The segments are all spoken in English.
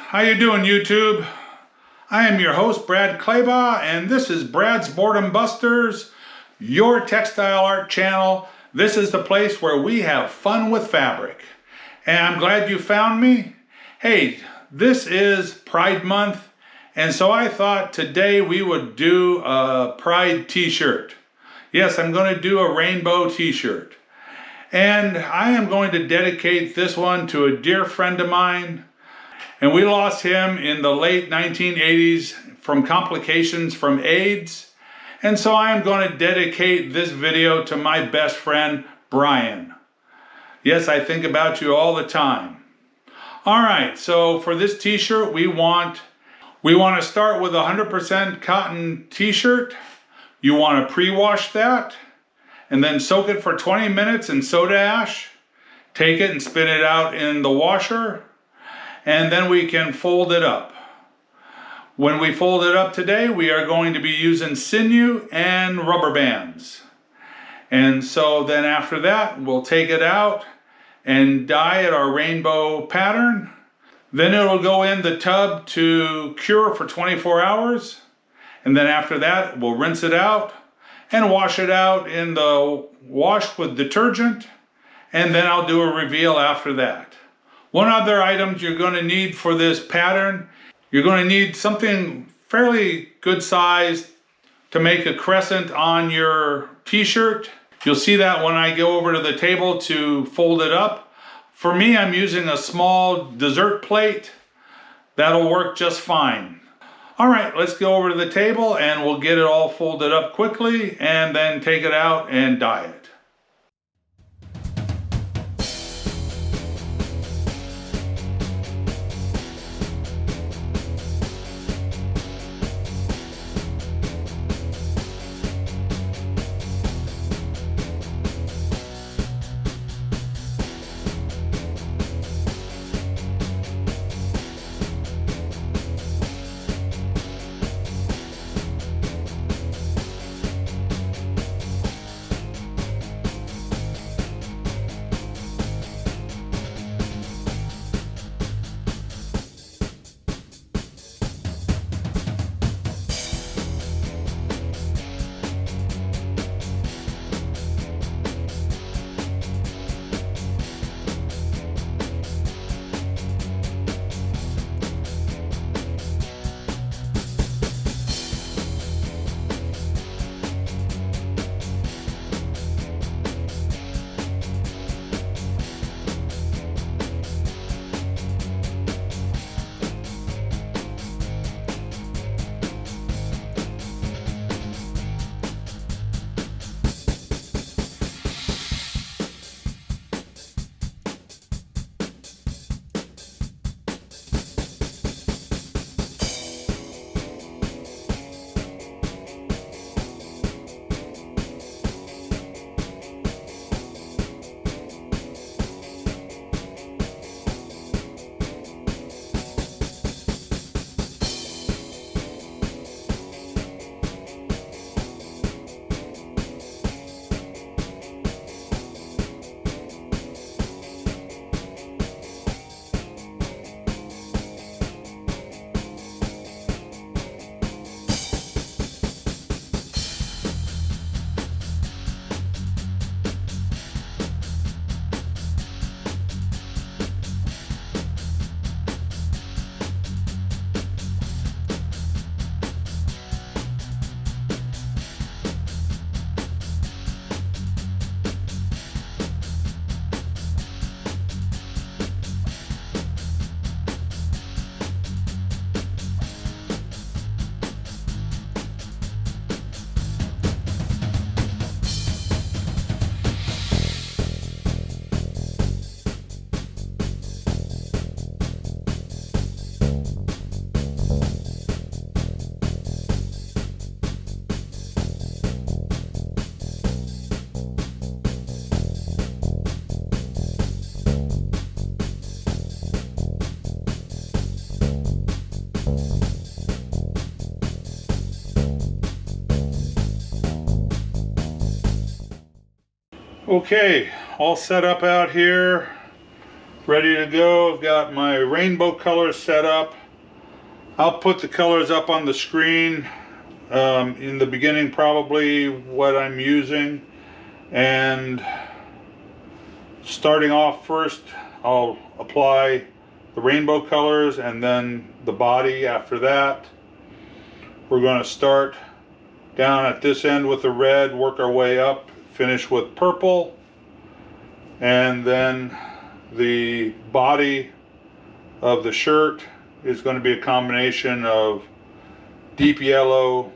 How you doing, YouTube? I am your host, Brad Claybaugh, and this is Brad's Boredom Busters, your textile art channel. This is the place where we have fun with fabric. And I'm glad you found me. Hey, this is Pride Month, and so I thought today we would do a Pride t-shirt. Yes, I'm going to do a rainbow t-shirt. And I am going to dedicate this one to a dear friend of mine. And we lost him in the late 1980s from complications from AIDS. And so I am going to dedicate this video to my best friend, Brian. Yes, I think about you all the time. All right, so for this t-shirt, we want to start with a 100% cotton t-shirt. You want to pre-wash that and then soak it for 20 minutes in soda ash. Take it and spin it out in the washer. And then we can fold it up. When we fold it up today, we are going to be using sinew and rubber bands. And so then after that, we'll take it out and dye it our rainbow pattern. Then it'll go in the tub to cure for 24 hours. And then after that, we'll rinse it out and wash it out in the wash with detergent. And then I'll do a reveal after that. One other item you're going to need for this pattern, you're going to need something fairly good size to make a crescent on your t-shirt. You'll see that when I go over to the table to fold it up. For me, I'm using a small dessert plate. That'll work just fine. All right, let's go over to the table and we'll get it all folded up quickly and then take it out and dye it. Okay, all set up out here. ready to go. I've got my rainbow colors set up. I'll put the colors up on the screen in the beginning, probably what I'm using. And starting off first, I'll apply the rainbow colors and then the body after that. We're going to start down at this end with the red, work our way up, finish with purple, and then the body of the shirt is going to be a combination of deep yellow,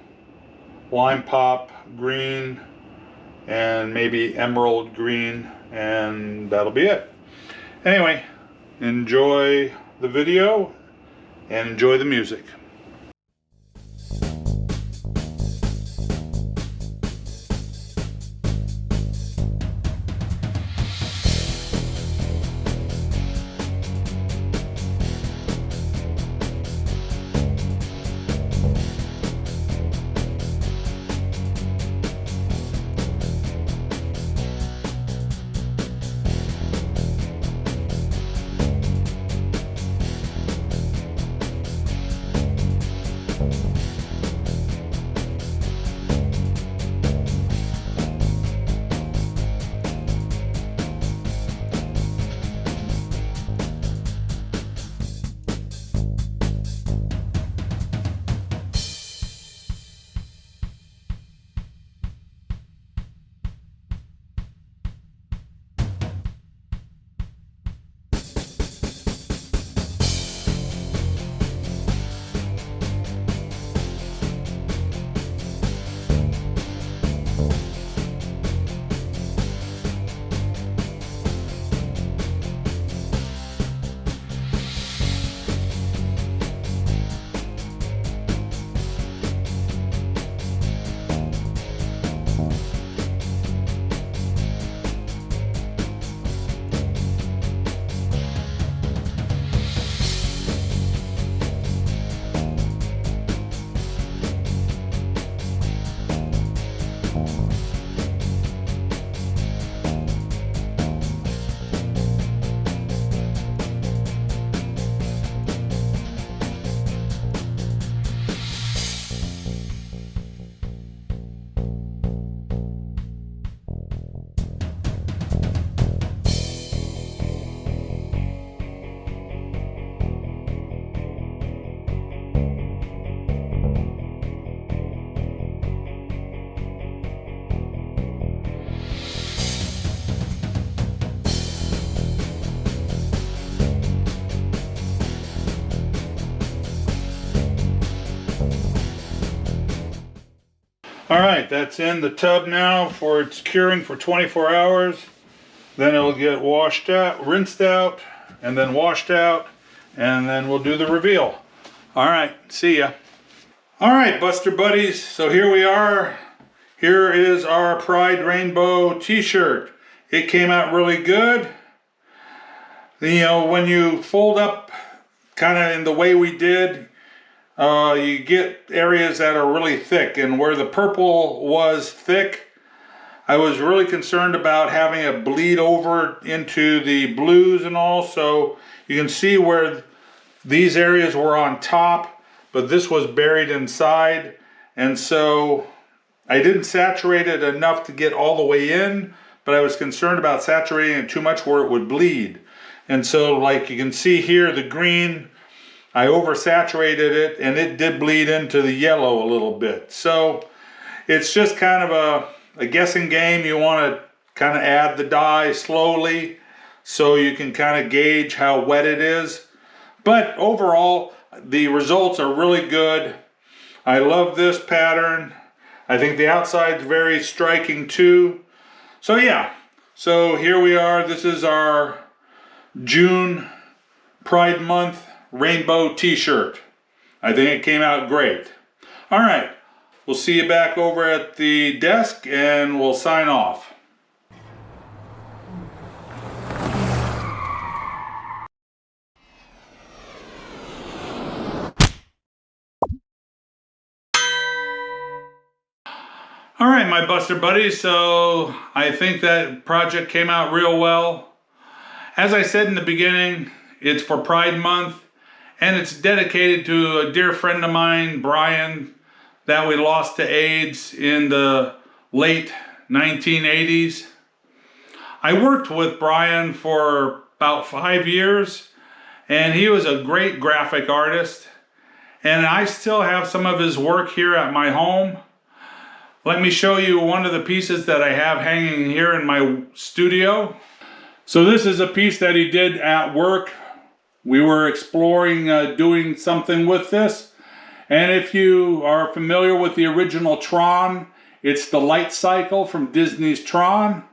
lime pop green, and maybe emerald green, and that'll be it. Anyway, enjoy the video and enjoy the music. Alright, that's in the tub now for its curing for 24 hours. Then it'll get washed out, rinsed out, and then washed out, and then we'll do the reveal. Alright, see ya. Alright, Buster Buddies, so here we are. Here is our Pride Rainbow t-shirt. It came out really good. You know, when you fold up kind of in the way we did, you get areas that are really thick, and where the purple was thick, I was really concerned about having it bleed over into the blues and all. So you can see where these areas were on top, but this was buried inside, and so I didn't saturate it enough to get all the way in, but I was concerned about saturating it too much where it would bleed. And so, like you can see here, the green, I oversaturated it, and it did bleed into the yellow a little bit. So it's just kind of a guessing game. You want to kind of add the dye slowly so you can kind of gauge how wet it is. But overall, the results are really good. I love this pattern. I think the outside's very striking too. So yeah, so here we are. This is our June Pride Month rainbow t-shirt. I think it came out great. All right, we'll see you back over at the desk and we'll sign off. All right, my Buster buddies, so I think that project came out real well. As I said in the beginning, it's for Pride Month, and it's dedicated to a dear friend of mine, Brian, that we lost to AIDS in the late 1980s. I worked with Brian for about 5 years, and he was a great graphic artist, and I still have some of his work here at my home. Let me show you one of the pieces that I have hanging here in my studio. So this is a piece that he did at work. We were exploring doing something with this. And if you are familiar with the original Tron, it's the light cycle from Disney's Tron.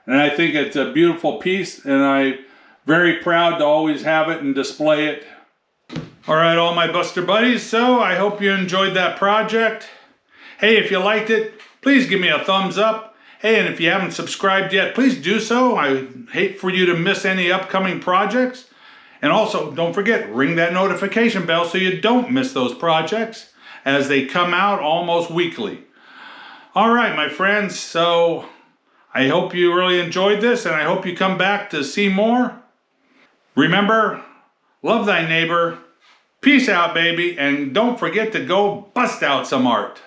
And I think it's a beautiful piece, and I'm very proud to always have it and display it. All right, all my Buster buddies, so I hope you enjoyed that project. Hey, if you liked it, please give me a thumbs up. Hey, and if you haven't subscribed yet, please do so. I hate for you to miss any upcoming projects. And also, don't forget, ring that notification bell so you don't miss those projects as they come out almost weekly. All right, my friends, so I hope you really enjoyed this, and I hope you come back to see more. Remember, love thy neighbor. Peace out, baby, and don't forget to go bust out some art.